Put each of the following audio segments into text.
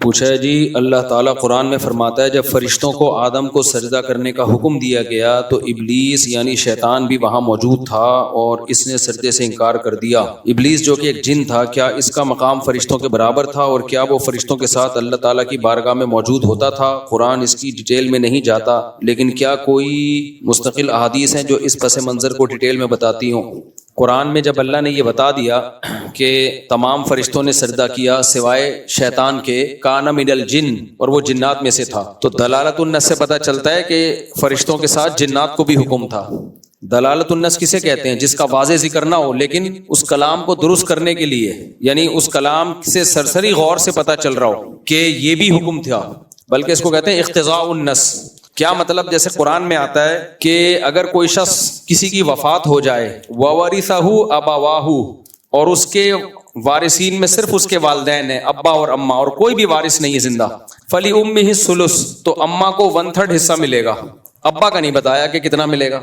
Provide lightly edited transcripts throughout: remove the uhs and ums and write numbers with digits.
پوچھا ہے جی اللہ تعالیٰ قرآن میں فرماتا ہے جب فرشتوں کو آدم کو سجدہ کرنے کا حکم دیا گیا تو ابلیس یعنی شیطان بھی وہاں موجود تھا اور اس نے سجدے سے انکار کر دیا۔ ابلیس جو کہ ایک جن تھا، کیا اس کا مقام فرشتوں کے برابر تھا اور کیا وہ فرشتوں کے ساتھ اللہ تعالیٰ کی بارگاہ میں موجود ہوتا تھا؟ قرآن اس کی ڈیٹیل میں نہیں جاتا، لیکن کیا کوئی مستقل احادیث ہیں جو اس پس منظر کو ڈیٹیل میں بتاتی ہوں؟ قرآن میں جب اللہ نے یہ بتا دیا کہ تمام فرشتوں نے سجدہ کیا سوائے شیطان کے، کان من الجن، اور وہ جنات میں سے تھا، تو دلالت النص سے پتہ چلتا ہے کہ فرشتوں کے ساتھ جنات کو بھی حکم تھا۔ دلالت النص کسے کہتے ہیں؟ جس کا واضح ذکر نہ ہو لیکن اس کلام کو درست کرنے کے لیے، یعنی اس کلام سے سرسری غور سے پتہ چل رہا ہو کہ یہ بھی حکم تھا، بلکہ اس کو کہتے ہیں اقتضاء النص۔ کیا مطلب؟ جیسے قرآن میں آتا ہے کہ اگر کوئی شخص کسی کی وفات ہو جائے وَوَرِثَهُ أَبَوَاهُ، اور اس کے وارثین میں صرف اس کے والدین ہیں، ابا اور اماں، اور کوئی بھی وارث نہیں ہے زندہ، فَلِأُمِّهِ الثُّلُث، تو اماں کو 1/3 حصہ ملے گا، ابا کا نہیں بتایا کہ کتنا ملے گا۔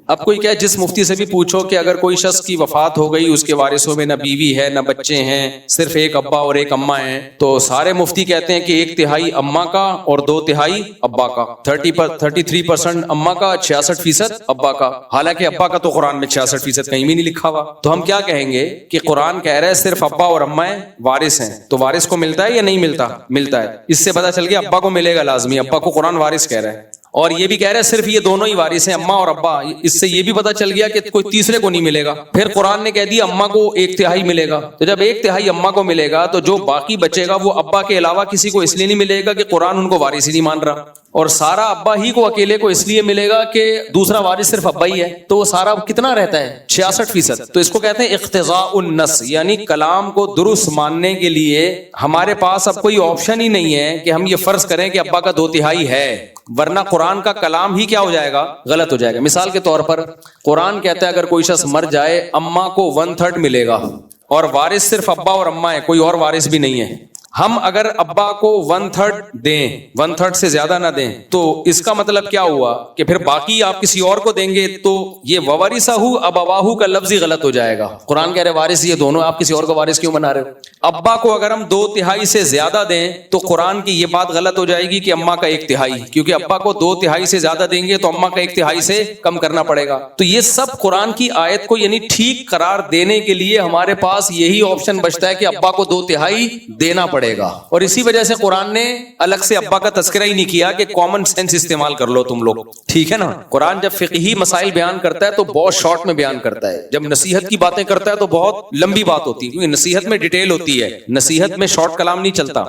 اب کوئی کیا جس مفتی سے بھی پوچھو کہ اگر کوئی شخص کی وفات ہو گئی، اس کے وارثوں میں نہ بیوی ہے نہ بچے ہیں، صرف ایک ابا اور ایک اماں ہیں، تو سارے مفتی کہتے ہیں کہ 1/3 اماں کا اور 2/3 ابا کا، 33% اماں کا، 66% ابا کا، حالانکہ ابا کا تو قرآن میں 66% کہیں بھی نہیں لکھا ہوا۔ تو ہم کیا کہیں گے کہ قرآن کہہ رہا ہے صرف ابا اور اماں وارث ہیں، تو وارث کو ملتا ہے یا نہیں ملتا؟ ملتا ہے۔ اس سے پتہ چل گیا ابا کو ملے گا لازمی، ابا کو قرآن وارث کہہ رہا ہے، اور یہ بھی کہہ رہا ہے صرف یہ دونوں ہی وارث ہیں، اماں اور ابا۔ اس سے یہ بھی پتہ چل گیا کہ کوئی تیسرے کو نہیں ملے گا۔ پھر قرآن نے کہہ دیا اماں کو 1/3 ملے گا، تو جب 1/3 اماں کو ملے گا تو جو باقی بچے گا وہ ابا کے علاوہ کسی کو اس لیے نہیں ملے گا کہ قرآن ان کو وارث ہی نہیں مان رہا، اور سارا ابا ہی کو اکیلے کو اس لیے ملے گا کہ دوسرا وارث صرف ابا ہی ہے، تو وہ سارا کتنا رہتا ہے؟ 66%۔ تو اس کو کہتے ہیں اقتضاء النص، یعنی کلام کو درست ماننے کے لیے ہمارے پاس اب کوئی آپشن ہی نہیں ہے کہ ہم یہ فرض کریں کہ ابا کا 2/3 ہے، ورنہ قرآن کا کلام ہی کیا ہو جائے گا؟ غلط ہو جائے گا۔ مثال کے طور پر قرآن کہتا ہے اگر کوئی شخص مر جائے اماں کو 1/3 ملے گا، اور وارث صرف ابا اور اماں ہے، کوئی اور وارث بھی نہیں ہے۔ ہم اگر ابا کو 1/3 دیں، 1/3 سے زیادہ نہ دیں، تو اس کا مطلب کیا ہوا کہ پھر باقی آپ کسی اور کو دیں گے، تو یہ وَوَرِثَهُ أَبَوَاهُ کا لفظ ہی غلط ہو جائے گا۔ قرآن کہہ رہے وارث یہ دونوں، آپ کسی اور کو وارث کیوں بنا رہے ہو؟ ابا کو اگر ہم 2/3 سے زیادہ دیں تو قرآن کی یہ بات غلط ہو جائے گی کہ اماں کا 1/3، کیونکہ ابا کو 2/3 سے زیادہ دیں گے تو اماں کا 1/3 سے کم کرنا پڑے گا۔ تو یہ سب قرآن کی آیت کو یعنی ٹھیک قرار دینے کے لیے ہمارے پاس یہی آپشن بچتا ہے کہ ابا کو 2/3 دینا پڑے گا، اور اسی وجہ سے قرآن نے الگ سے ابا کا تذکرہ ہی نہیں کیا کہ کامن سینس استعمال کر لو تم لوگ، ٹھیک ہے نا۔ قرآن جب فقہی مسائل بیان کرتا ہے تو بہت شارٹ میں بیان کرتا ہے، جب نصیحت کی باتیں کرتا ہے تو بہت لمبی بات ہوتی ہے، کیونکہ نصیحت میں ڈیٹیل ہوتی ہے، نصیحت میں شارٹ کلام نہیں چلتا۔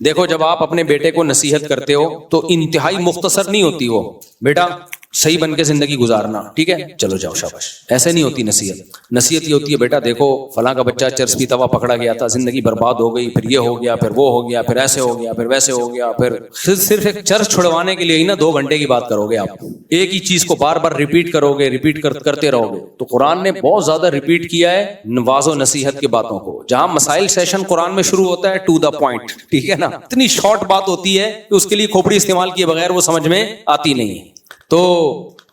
دیکھو جب آپ اپنے بیٹے کو نصیحت کرتے ہو تو انتہائی مختصر نہیں ہوتی، وہ بیٹا صحیح بن کے زندگی گزارنا، ٹھیک ہے چلو جاؤ شاباش، ایسے نہیں ہوتی نصیحت۔ نصیحت یہ ہوتی ہے بیٹا دیکھو فلاں کا بچہ چرس پیتا ہوا پکڑا گیا تھا، زندگی برباد ہو گئی، پھر یہ ہو گیا، پھر وہ ہو گیا، پھر ایسے ہو گیا، پھر ویسے ہو گیا، پھر صرف ایک چرس چھڑوانے کے لیے ہی نا 2 گھنٹے کی بات کرو گے آپ، ایک ہی چیز کو بار بار ریپیٹ کرو گے، ریپیٹ کرتے رہو گے۔ تو قرآن نے بہت زیادہ ریپیٹ کیا ہے نواز و نصیحت کی باتوں کو۔ جہاں مسائل سیشن قرآن میں شروع ہوتا ہے ٹو دا پوائنٹ، ٹھیک ہے نا، اتنی شارٹ بات ہوتی ہے کہ اس کے لیے کھوپڑی استعمال کیے بغیر وہ سمجھ میں آتی نہیں ہے۔ تو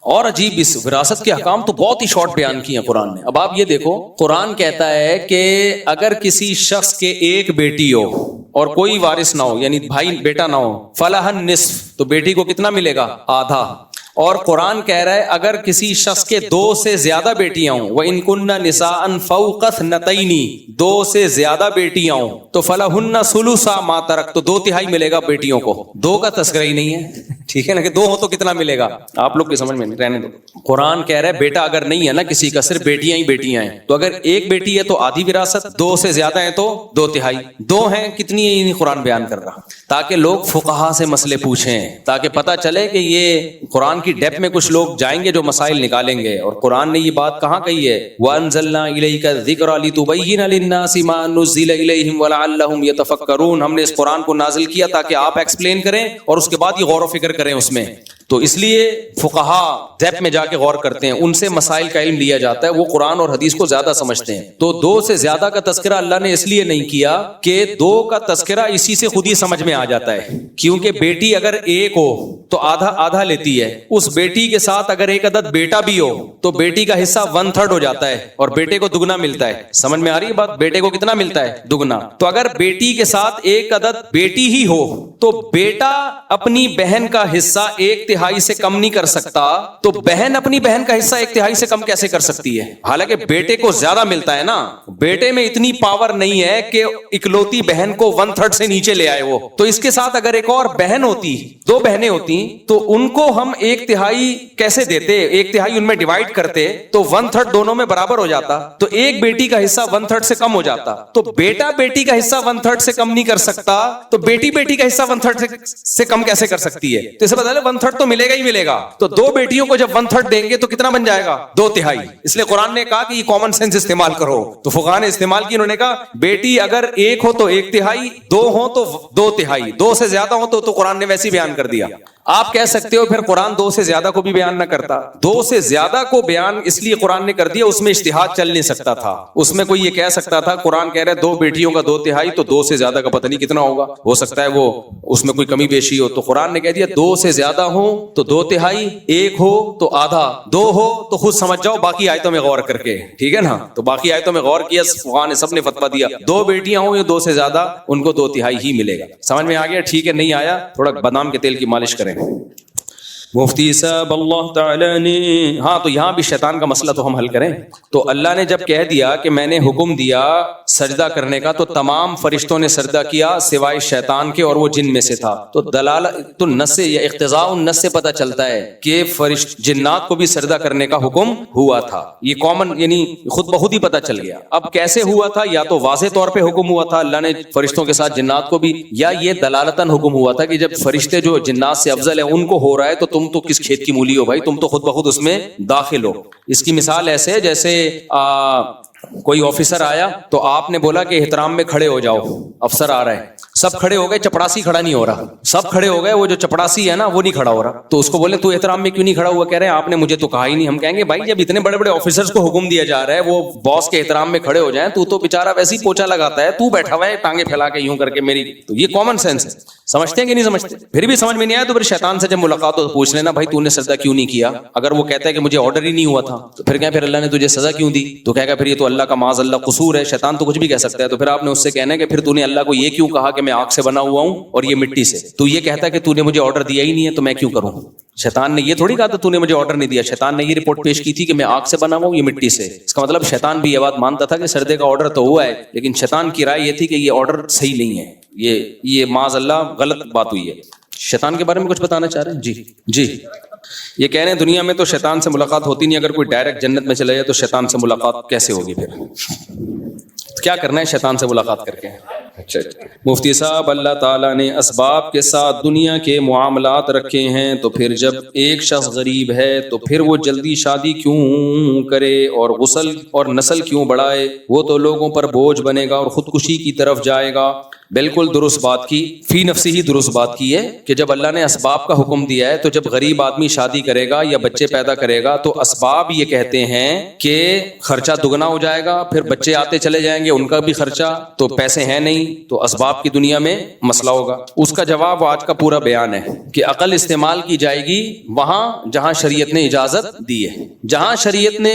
اور عجیب، اس وراثت کے احکام تو بہت ہی شارٹ بیان کیے ہیں قرآن نے۔ اب آپ یہ دیکھو قرآن کہتا ہے کہ اگر کسی شخص کے ایک بیٹی ہو اور کوئی وارث نہ ہو، یعنی بھائی بیٹا نہ ہو، فَلَهَا النِّصْفُ، تو بیٹی کو کتنا ملے گا؟ آدھا۔ اور قرآن کہہ رہا ہے اگر کسی شخص کے 2 سے زیادہ بیٹیاں ہوں، وَإِن كُنَّ نِسَاءً فَوْقَ اثْنَتَيْنِ، 2 سے زیادہ بیٹیاں ہوں تو فَلَهُنَّ ثُلُثَ مَا تَرَكْ، تو 2/3 ملے گا بیٹیوں کو۔ 2 کا تذکرہ ہی نہیں ہے، ٹھیک ہے نا، کہ 2 ہو تو کتنا ملے گا؟ آپ لوگ کی سمجھ میں نہیں، رہنے دو۔ قرآن کہہ رہا ہے بیٹا اگر نہیں ہے نا کسی کا، صرف بیٹیاں ہی بیٹیاں ہیں، تو اگر ایک بیٹی ہے تو آدھی وراثت، 2 سے زیادہ ہیں تو 2/3، 2 ہیں کتنی ہے نہیں قرآن بیان کر رہا، تاکہ لوگ فقہا سے مسئلے پوچھیں، تاکہ پتہ چلے کہ یہ قرآن کی ڈیپ میں کچھ لوگ جائیں گے جو مسائل نکالیں گے۔ اور قرآن نے یہ بات کہاں کہی ہے؟ وَأَنزَلْنَا إِلَيْكَ الذِّكْرَ لِتُبَيِّنَ لِلنَّاسِ مَا نُزِّلَ إِلَيْهِمْ وَلَعَلَّهُمْ يَتَفَكَّرُونَ، ہم نے اس قرآن کو نازل کیا تاکہ آپ ایکسپلین کریں اور اس کے بعد یہ غور و فکر کریں اس میں۔ تو اس لیے فقہا ڈیپ میں جا کے غور کرتے ہیں, ان سے مسائل کا علم لیا جاتا ہے, وہ قرآن اور حدیث کو زیادہ سمجھتے ہیں. تو 2 سے زیادہ کا تذکرہ اللہ نے اس لیے نہیں کیا کہ 2 کا تذکرہ اسی سے خود ہی سمجھ میں آ جاتا ہے, کیونکہ بیٹی اگر ایک ہو تو آدھا آدھا لیتی ہے, اس بیٹی کے ساتھ اگر ایک عدد بیٹا بھی ہو تو بیٹی کا حصہ 1/3 ہو جاتا ہے اور بیٹے کو دگنا ملتا ہے. سمجھ میں آ رہی ہے بات؟ بیٹے کو کتنا ملتا ہے؟ دگنا. تو اگر بیٹی کے ساتھ ایک عدد بیٹی ہی ہو تو بیٹا اپنی بہن کا حصہ 1/3 سے کم نہیں کر سکتا, تو بہن اپنی بہن کا حصہ 1/3 سے کم کیسے کر سکتی ہے؟ حالانکہ بیٹے کو زیادہ ملتا ہے نا, بیٹے میں اتنی پاور نہیں ہے کہ اکلوتی بہن کو 1/3 سے نیچے لے آئے وہ. تو اس کے ساتھ اگر ایک اور بہن ہوتی, 2 بہنیں ہوتی, تو ان کو ہم 1/3 کیسے دیتے؟ 1/3 ان میں ڈیوائڈ کرتے تو 1/3 دونوں میں برابر ہو جاتا, تو ایک بیٹی کا حصہ 1/3 سے کم ہو جاتا. تو بیٹا بیٹی کا حصہ 1/3 سے کم نہیں کر سکتا, تو بیٹی بیٹی کا حصہ 1/3 سے کم کیسے کر سکتی ہے؟ تو اسے بتا لیں 1/3 تو ملے گا ہی ملے گا. تو 2 بیٹیوں کو جب 1/3 دیں گے تو کتنا بن جائے گا؟ 2/3. اس لیے قرآن نے کہا کہ یہ کامن سینس استعمال کرو. تو فقہاء نے استعمال کی, انہوں نے کہا بیٹی اگر ایک ہو تو 1/3, 2 ہو تو 2/3, 2 سے زیادہ ہو تو قرآن نے ویسے ہی بیان کر دیا. آپ کہہ سکتے ہو پھر قرآن 2 سے زیادہ کو بھی بیان نہ کرتا. 2 سے زیادہ کو بیان اس لیے قرآن نے کر دیا, اس میں اجتہاد چل نہیں سکتا تھا. اس میں کوئی یہ کہہ سکتا تھا قرآن کہہ رہا ہے 2 بیٹیوں کا 2/3, تو 2 سے زیادہ کا پتہ نہیں کتنا ہوگا, ہو سکتا ہے وہ اس میں کوئی کمی بیشی ہو. تو قرآن نے کہہ دیا 2 سے زیادہ ہو تو 2/3, 1 ہو تو آدھا, 2 ہو تو خود سمجھ جاؤ باقی آیتوں میں غور کر کے, ٹھیک ہے نا. تو باقی آیتوں میں غور کیا, فقہاء نے سب نے فتویٰ دیا 2 بیٹیاں ہوں یا 2 سے زیادہ, ان کو 2/3 ہی ملے گا. سمجھ میں آ گیا؟ ٹھیک ہے, نہیں آیا تھوڑا بادام کے تیل کی مالش کریں. مفتی صاحب اللہ تعالی نے, ہاں تو یہاں بھی شیطان کا مسئلہ تو ہم حل کریں. تو اللہ نے جب کہہ دیا کہ میں نے حکم دیا سجدہ کرنے کا, تو تمام فرشتوں نے سجدہ کیا سوائے شیطان کے, اور وہ جن میں سے تھا. تو دلالت النص سے یا اقتضاء النص سے پتہ چلتا ہے کہ جنات کو بھی سجدہ کرنے کا حکم ہوا تھا. یہ کامن یعنی خود بخود ہی پتہ چل گیا. اب کیسے ہوا تھا؟ یا تو واضح طور پہ حکم ہوا تھا اللہ نے فرشتوں کے ساتھ جنات کو بھی, یا یہ دلالتاً حکم ہوا تھا کہ جب فرشتے جو جنات سے افضل ہیں ان کو ہو رہا ہے تو تم تو کس کھیت کی مولی ہو بھائی, تم تو خود بخود اس میں داخل ہو. اس کی مثال ایسے جیسے کوئی آفیسر آیا تو آپ نے بولا کہ احترام میں کھڑے ہو جاؤ, افسر آ رہا ہے, سب کھڑے ہو گئے, چپڑاسی کھڑا نہیں ہو رہا. سب کھڑے ہو گئے, وہ جو چپڑاسی ہے نا وہ نہیں کھڑا ہو رہا. تو اس کو بولے تو احترام میں کیوں نہیں کھڑا ہوا؟ کہہ رہے ہیں آپ نے مجھے تو کہا ہی نہیں. ہم کہیں گے بھائی جب اتنے بڑے بڑے آفیسرز کو حکم دیا جا رہا ہے وہ باس کے احترام میں کھڑے ہو جائیں, تو بیچارہ ویسے ہی پوچھا لگاتا ہے, تو بیٹھا ہوا ہے ٹانگیں پھیلا کے یوں کر کے میری. تو یہ کامن سینس ہے. سمجھتے ہیں کہ نہیں سمجھتے؟ پھر بھی سمجھ میں نہیں آیا تو پھر شیطان سے جب ملاقات ہو تو پوچھ لینا بھائی تو نے سجدہ کیوں نہیں کیا. اگر وہ کہتا ہے کہ مجھے آرڈر ہی نہیں ہوا تھا, تو پھر کہیں پھر اللہ نے تجھے سزا کیوں دی؟ تو کہے گا پھر یہ تو اللہ کا معاذ اللہ قصور ہے. شیطان تو کچھ بھی کہہ سکتا ہے. تو پھر آپ نے اس سے کہنا ہے کہ پھر تو نے اللہ کو یہ کیوں کہا کہ میں آگ سے بنا ہوا ہوں اور یہ مٹی سے؟ تو یہ کہتا ہے کہ تو نے مجھے آرڈر دیا ہی نہیں ہے تو میں کیوں کروں. شیطان نے یہ تھوڑی کہا تھا تو نے مجھے آرڈر نہیں دیا, شیطان نے یہ رپورٹ پیش کی تھی کہ میں آگ سے بنا ہوا ہوں یہ مٹی سے. اس کا مطلب شیطان بھی یہ بات مانتا تھا کہ سجدے کا آرڈر تو ہوا ہے, لیکن شیطان کی رائے یہ تھی کہ یہ آرڈر صحیح نہیں ہے, یہ معاذ اللہ غلط بات ہوئی ہے. شیطان کے بارے میں کچھ بتانا چاہ رہے ہیں؟ جی یہ کہہ رہے ہیں دنیا میں تو شیطان سے ملاقات ہوتی نہیں, اگر کوئی ڈائریکٹ جنت میں چلا جائے تو شیطان سے ملاقات کیسے ہوگی؟ پھر کیا کرنا ہے شیطان سے ملاقات کر کے؟ اچھا مفتی صاحب اللہ تعالیٰ نے اسباب کے ساتھ دنیا کے معاملات رکھے ہیں, تو پھر جب ایک شخص غریب ہے تو پھر وہ جلدی شادی کیوں کرے اور غسل اور نسل کیوں بڑھائے؟ وہ تو لوگوں پر بوجھ بنے گا اور خودکشی کی طرف جائے گا. بالکل درست بات کی, فی نفسی ہی درست بات کی ہے کہ جب اللہ نے اسباب کا حکم دیا ہے تو جب غریب آدمی شادی کرے گا یا بچے پیدا کرے گا تو اسباب یہ کہتے ہیں کہ خرچہ دگنا ہو جائے گا, پھر بچے آتے چلے جائیں گے, ان کا بھی خرچہ, تو پیسے ہیں نہیں تو اسباب کی دنیا میں مسئلہ ہوگا. اس کا جواب آج کا پورا بیان ہے کہ عقل استعمال کی جائے گی وہاں جہاں شریعت نے اجازت دی ہے. جہاں شریعت نے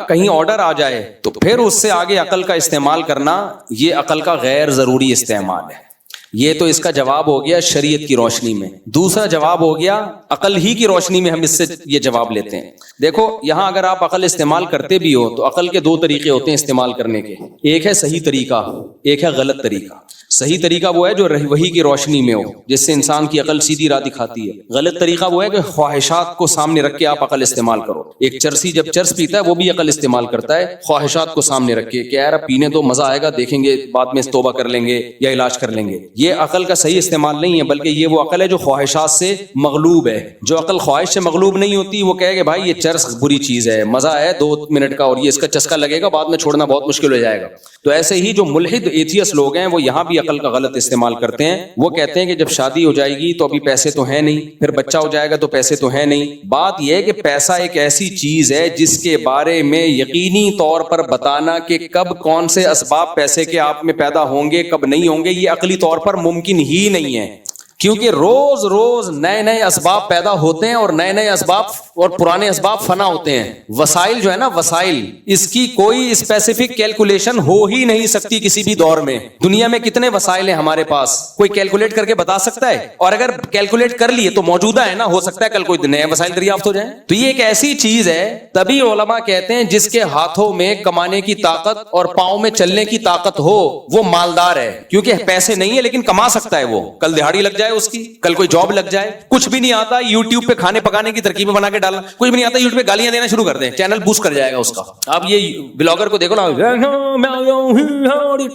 کہیں آرڈر آ جائے تو پھر اس سے آگے عقل کا استعمال کرنا یہ عقل کا غیر ضروری استعمال ہے. یہ تو اس کا جواب ہو گیا شریعت کی روشنی میں. دوسرا جواب ہو گیا عقل ہی کی روشنی میں, ہم اس سے یہ جواب لیتے ہیں. دیکھو یہاں اگر آپ عقل استعمال کرتے بھی ہو تو عقل کے 2 طریقے ہوتے ہیں استعمال کرنے کے. ایک ہے صحیح طریقہ, ایک ہے غلط طریقہ. صحیح طریقہ وہ ہے جو وحی کی روشنی میں ہو, جس سے انسان کی عقل سیدھی راہ دکھاتی ہے. غلط طریقہ وہ ہے کہ خواہشات کو سامنے رکھ کے آپ عقل استعمال کرو. ایک چرسی جب چرس پیتا ہے وہ بھی عقل استعمال کرتا ہے خواہشات کو سامنے رکھ کے کہ یار پینے تو مزہ آئے گا, دیکھیں گے بعد میں توبہ کر لیں گے یا علاج کر لیں گے. یہ عقل کا صحیح استعمال نہیں ہے, بلکہ یہ وہ عقل ہے جو خواہشات سے مغلوب ہے. جو عقل خواہش سے مغلوب نہیں ہوتی وہ کہے کہ بھائی یہ چرس بری چیز ہے, مزہ ہے 2 منٹ کا اور یہ اس کا چسکا لگے گا, بعد میں چھوڑنا بہت مشکل ہو جائے گا. تو ایسے ہی جو ملحد ایتھیس لوگ ہیں وہ یہاں بھی عقل کا غلط استعمال کرتے ہیں. وہ کہتے ہیں کہ جب شادی ہو جائے گی تو ابھی پیسے تو ہیں نہیں, پھر بچہ ہو جائے گا تو پیسے تو ہیں نہیں. بات یہ ہے کہ پیسہ ایک ایسی چیز ہے جس کے بارے میں یقینی طور پر بتانا کہ کب کون سے اسباب پیسے کے آپ میں پیدا ہوں گے, کب نہیں ہوں گے, یہ عقلی طور پر ممکن ہی نہیں ہے. کیونکہ روز روز نئے نئے اسباب پیدا ہوتے ہیں اور نئے نئے اسباب اور پرانے اسباب فنا ہوتے ہیں. وسائل جو ہے نا, وسائل, اس کی کوئی اسپیسیفک کیلکولیشن ہو ہی نہیں سکتی کسی بھی دور میں. دنیا میں کتنے وسائل ہیں ہمارے پاس, کوئی کیلکولیٹ کر کے بتا سکتا ہے؟ اور اگر کیلکولیٹ کر لیے تو موجودہ ہے نا, ہو سکتا ہے کل کوئی نئے وسائل دریافت ہو جائیں. تو یہ ایک ایسی چیز ہے, تبھی علماء کہتے ہیں جس کے ہاتھوں میں کمانے کی طاقت اور پاؤں میں چلنے کی طاقت ہو وہ مالدار ہے. کیونکہ پیسے نہیں ہے لیکن کما سکتا ہے, وہ کل دہاڑی لگ جائے اس کی, کل کوئی جاب لگ جائے. کچھ بھی نہیں آتا, یوٹیوب پہ کھانے پکانے کی ترکیبیں بنا کے ڈالنا, کچھ بھی نہیں آتا, یوٹیوب پہ گالیاں دینا شروع کر دیں, چینل بوسٹ کر جائے گا اس کا. آپ یہ بلاگر کو دیکھو نا,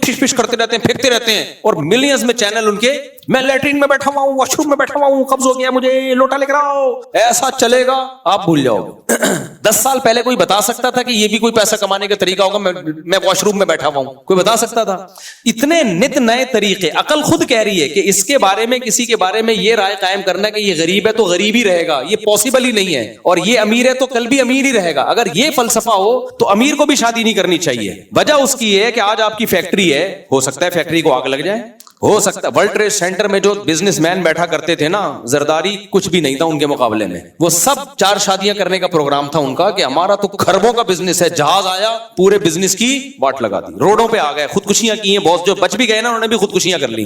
ٹھش پش کرتے رہتے ہیں, پھینکتے رہتے ہیں, اور ملینز میں چینل ان کے, میں لیٹرین میں بیٹھا ہوا ہوں, واش روم میں بیٹھا ہوا ہوں, قبض ہو گیا مجھے, لوٹا لے کر آؤ. ایسا چلے گا آپ بھول جاؤ گے. 10 سال پہلے کوئی بتا سکتا تھا کہ یہ بھی کوئی پیسہ کمانے کا طریقہ ہوگا؟ میں واش روم میں بیٹھا ہوا ہوں, کوئی بتا سکتا تھا؟ اتنے نت نئے طریقے. عقل خود کہہ رہی ہے کہ اس کے بارے میں, کسی کے بارے میں یہ رائے قائم کرنا کہ یہ غریب ہے تو غریب ہی رہے گا, یہ پاسبل ہی نہیں ہے. اور یہ امیر ہے تو کل بھی امیر ہی رہے گا. اگر یہ فلسفہ ہو تو امیر کو بھی شادی نہیں کرنی چاہیے. وجہ اس کی ہے کہ آج آپ کی فیکٹری ہے, ہو سکتا ہے فیکٹری کو آگ لگ جائے, ہو سکتا ہے ورلڈ ٹریڈ سینٹر میں جو بزنس مین بیٹھا کرتے تھے نا, زرداری کچھ بھی نہیں تھا ان کے مقابلے میں. وہ سب 4 شادیاں کرنے کا پروگرام تھا ان کا کہ ہمارا تو خربوں کا بزنس ہے. جہاز آیا, پورے بزنس کی واٹ لگا دی, روڈوں پہ آ گئے, خودکشیاں کی ہیں بہت, جو بچ بھی گئے نا انہوں نے بھی خودکشیاں کر لی.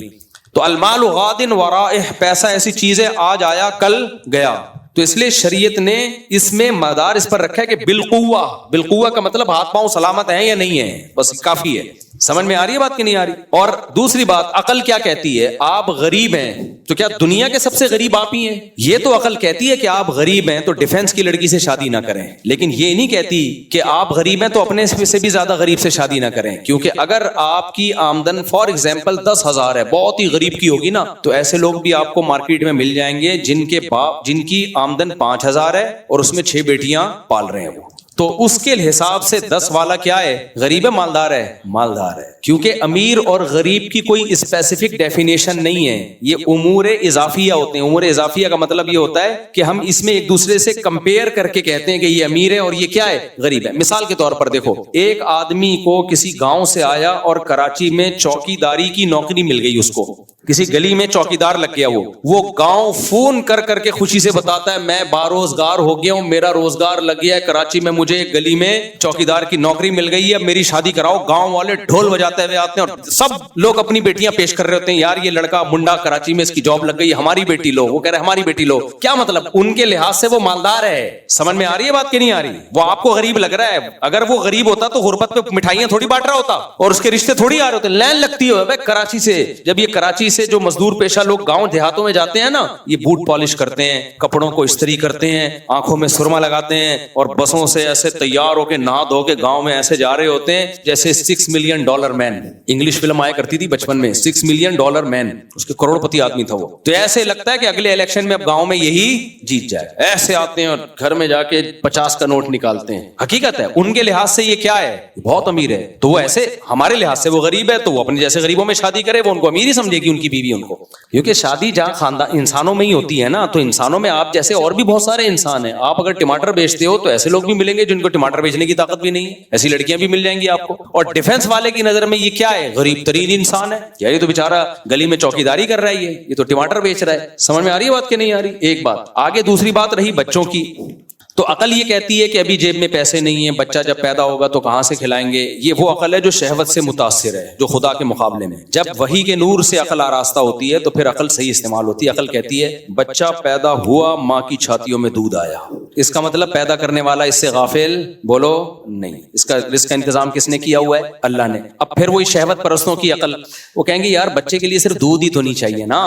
تو المال غاد ورائہ, پیسہ ایسی چیز ہے آج آیا کل گیا. تو اس لیے شریعت نے اس میں مدار اس پر رکھا ہے کہ بالقوہ. بالقوہ کا مطلب ہاتھ پاؤں سلامت ہیں یا نہیں ہے, بس کافی ہے. سمجھ میں آ رہی ہے بات کہ نہیں آ رہی؟ اور دوسری بات, عقل کیا کہتی ہے؟ آپ غریب ہیں تو کیا دنیا کے سب سے غریب آپ ہی ہیں؟ یہ تو عقل کہتی ہے کہ آپ غریب ہیں تو ڈیفنس کی لڑکی سے شادی نہ کریں, لیکن یہ نہیں کہتی کہ آپ غریب ہیں تو اپنے سے بھی زیادہ غریب سے شادی نہ کریں. کیونکہ اگر آپ کی آمدن فار ایگزامپل 10,000 ہے, بہت ہی غریب کی ہوگی نا, تو ایسے لوگ بھی آپ کو مارکیٹ میں مل جائیں گے جن کے باپ, جن کی آمدن 5,000 ہے اور اس میں 6 بیٹیاں پال رہے ہیں وہ. تو اس کے حساب سے 10 والا کیا ہے, غریب ہے مالدار ہے؟ مالدار ہے. کیونکہ امیر اور غریب کی کوئی اسپیسیفک ڈیفینیشن نہیں ہے, یہ امور اضافیہ ہوتے ہیں. امور اضافیہ کا مطلب یہ ہوتا ہے کہ ہم اس میں ایک دوسرے سے کمپیئر کر کے کہتے ہیں کہ یہ امیر ہے اور یہ کیا ہے, غریب ہے. مثال کے طور پر دیکھو, ایک آدمی کو کسی گاؤں سے آیا اور کراچی میں چوکی داری کی نوکری مل گئی اس کو, کسی گلی میں چوکیدار لگ گیا. وہ گاؤں فون کر کر کے خوشی سے بتاتا ہے میں باروزگار ہو گیا ہوں, میرا روزگار لگ گیا ہے کراچی میں, مجھے گلی میں چوکیدار کی نوکری مل گئی ہے, میری شادی کراؤ. گاؤں والے ڈھول بجاتے ہوئے آتے ہیں اور سب لوگ اپنی بیٹیاں پیش کر رہے ہوتے ہیں, یار یہ لڑکا منڈا کراچی میں اس کی جاب لگ گئی, ہماری بیٹی لو. وہ کہہ رہے ہماری بیٹی لو. کیا مطلب؟ ان کے لحاظ سے وہ مالدار ہے. سمجھ میں آ رہی ہے بات کہ نہیں آ رہی؟ وہ آپ کو غریب لگ رہا ہے, اگر وہ غریب ہوتا تو غربت پہ مٹھائیاں تھوڑی بانٹ رہا ہوتا اور اس کے رشتے تھوڑی آ رہے ہوتے. لین لگتی ہے کراچی سے. جب یہ کراچی سے جو مزدور پیشہ لوگ گاؤں دیہاتوں میں جاتے ہیں نا, یہ بوٹ پالش کرتے ہیں, کپڑوں کو استری کرتے ہیں, آنکھوں میں سرما لگاتے ہیں, اور بسوں سے ایسے تیار ہو کے نہا دھو کے گاؤں میں ایسے جا رہے ہوتے ہیں جیسے $6 ملین مین. انگلش فلم آیا کرتی تھی بچپن میں, $6 ملین مین, اس کے کروڑ پتی آدمی تھا وہ. تو ایسے لگتا ہے کہ اگلے الیکشن میں اب گاؤں میں یہی جیت جائے. ایسے آتے ہیں اور گھر میں جا کے 50 کا نوٹ نکالتے ہیں. حقیقت ہے ان کے لحاظ سے یہ کیا ہے, بہت امیر ہے. تو وہ ایسے, ہمارے لحاظ سے وہ غریب ہے تو وہ اپنے جیسے غریبوں میں شادی کرے, وہ ان کو امیر ہی سمجھے گی ان کی بیوی ان کو. کیونکہ شادی جہاں خاندان انسانوں میں ہی ہوتی ہے نا, تو انسانوں میں آپ جیسے اور بھی بہت سارے انسان ہیں. آپ اگر ٹماٹر بیچتے ہو تو ایسے لوگ بھی ملیں گے جن کو ٹماٹر بیچنے کی طاقت بھی نہیں ہے, ایسی لڑکیاں بھی مل جائیں گی آپ کو. اور ڈیفنس والے کی نظر میں یہ کیا ہے, غریب ترین انسان ہے. یار یہ تو بیچارہ گلی میں چوکیداری کر رہا ہے, یہ تو ٹماٹر بیچ رہا ہے. سمجھ میں آ رہی ہے بات کہ نہیں آ رہی؟ ایک بات. آگے دوسری بات رہی بچوں کی. تو عقل یہ کہتی ہے کہ ابھی جیب میں پیسے نہیں ہیں, بچہ جب پیدا ہوگا تو کہاں سے کھلائیں گے. یہ وہ عقل ہے جو شہوت سے متاثر ہے, جو خدا کے مقابلے میں. جب وحی کے نور سے عقل آراستہ ہوتی ہے تو پھر عقل صحیح استعمال ہوتی ہے. عقل کہتی ہے بچہ پیدا ہوا, ماں کی چھاتیوں میں دودھ آیا. اس کا مطلب پیدا کرنے والا اس سے غافل بولو نہیں. اس کا رزق کا انتظام کس نے کیا ہوا ہے؟ اللہ نے. اب پھر وہی شہوت پرستوں کی عقل, وہ کہیں گے یار بچے کے لیے صرف دودھ ہی تو نہیں چاہیے نا,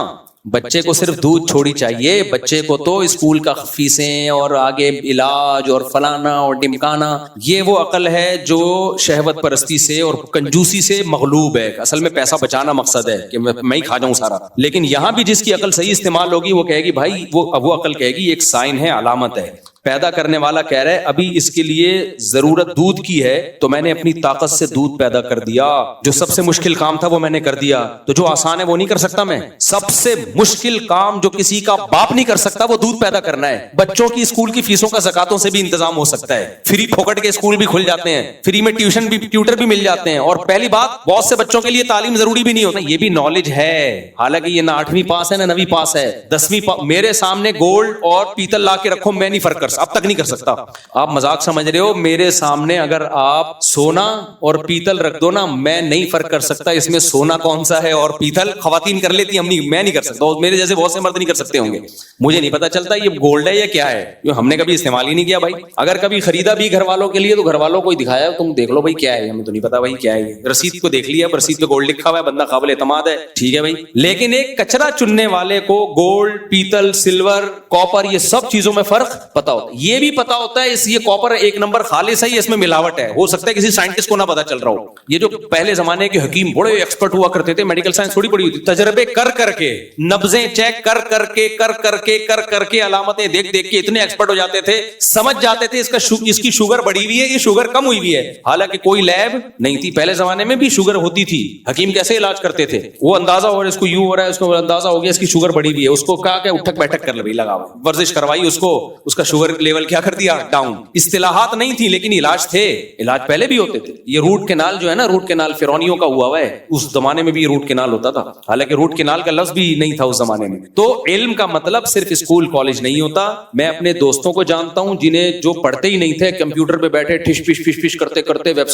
بچے کو صرف دودھ چھوڑی چاہیے, بچے کو تو اسکول کا فیسیں اور آگے علاج اور فلانا اور ڈمکانا. یہ وہ عقل ہے جو شہوت پرستی سے اور کنجوسی سے مغلوب ہے. اصل میں پیسہ بچانا مقصد ہے کہ میں ہی کھا جاؤں سارا. لیکن یہاں بھی جس کی عقل صحیح استعمال ہوگی وہ کہے گی بھائی, وہ عقل کہے گی ایک سائن ہے, علامت ہے پیدا کرنے والا کہہ رہا ہے ابھی اس کے لیے ضرورت دودھ کی ہے تو میں نے اپنی طاقت سے دودھ پیدا کر دیا. جو سب سے مشکل کام تھا وہ میں نے کر دیا, تو جو آسان ہے وہ نہیں کر سکتا میں. سب سے مشکل کام جو کسی کا باپ نہیں کر سکتا وہ دودھ پیدا کرنا ہے. بچوں کی اسکول کی فیسوں کا زکاتوں سے بھی انتظام ہو سکتا ہے, فری پھوکٹ کے اسکول بھی کھل جاتے ہیں, فری میں ٹیوشن بھی ٹیوٹر بھی مل جاتے ہیں, اور پہلی بات بہت سے بچوں کے لیے تعلیم ضروری بھی نہیں ہوتا. یہ بھی نالج ہے, حالانکہ یہ نہ 8ویں پاس ہے نہ 9ویں پاس ہے, 10ویں میرے سامنے گولڈ اور پیتل لا کے رکھو, میں نہیں فرق کر اب تک نہیں کر سکتا. آپ مذاق سمجھ رہے ہو, میرے سامنے اگر آپ سونا اور پیتل رکھ دو نا, میں نہیں فرق کر سکتا اس میں سونا کون سا ہے اور پیتل. خواتین کر لیتی, میں نہیں کر سکتا, میرے جیسے بہت سے مرد نہیں کر سکتے ہوں گے. مجھے نہیں پتا چلتا یہ گولڈ ہے یا کیا ہے, جو ہم نے کبھی استعمال ہی نہیں کیا بھائی. اگر کبھی خریدا بھی گھر والوں کے لیے تو گھر والوں کو ہی دکھایا, تم دیکھ لو بھائی کیا ہے, ہمیں تو نہیں پتا بھائی کیا ہے. رسید کو دیکھ لیا, رسید پہ گولڈ لکھا ہوا ہے, بندہ قابل اعتماد ہے, ٹھیک ہے بھائی. لیکن ایک کچرا چننے والے کو گولڈ, پیتل, سلور, کاپر, یہ سب چیزوں میں فرق پتا ہوتا ہے. یہ بھی پتا ہوتا ہے اس یہ کاپر 1 نمبر خالص ہے, اس میں ملاوٹ ہے. ہو سکتا ہے کسی سائنٹسٹ کو نہ پتا چل رہا ہو. یہ جو پہلے زمانے کے حکیم بڑے ایکسپرٹ ہوا کرتے تھے, میڈیکل سائنس تھوڑی بڑی ہوتی, تجربے کر کر کے, نبضیں چیک کر کر کے علامتیں دیکھ کے اتنے ایکسپرٹ ہو جاتے تھے, سمجھ جاتے تھے اس کی شوگر بڑھی ہوئی ہے, یہ شوگر کم ہوئی ہوئی ہے. حالانکہ کوئی لیب نہیں تھی. پہلے زمانے میں بھی شوگر ہوتی تھی, حکیم کیسے علاج کرتے تھے, وہ اندازہ ہو رہا ہے اس کو یوں ہو رہا ہے, اس کو اندازہ ہو گیا اس کی شوگر بڑھی ہوئی ہے, اس کو کہا کہ اٹھک بیٹھک کر لے, لگاؤ ورزش کروائی, اس کا شوگر لیول کیا کر دیا, ڈاؤن. اصطلاحات نہیں تھی لیکن علاج تھے, علاج پہلے بھی ہوتے تھے. یہ روٹ کینال جو ہے نا, روٹ کینال فرعونیوں کا ہوا ہے, اس زمانے میں بھی روٹ کینال ہوتا تھا, حالانکہ روٹ کینال کا لفظ بھی نہیں تھا اس زمانے میں. تو علم کا مطلب صرف اسکول کالج نہیں ہوتا. میں اپنے دوستوں کو جانتا ہوں جنہیں جو پڑھتے ہی نہیں تھے, کمپیوٹر پہ بیٹھے ٹش پش کرتے کرتے ویب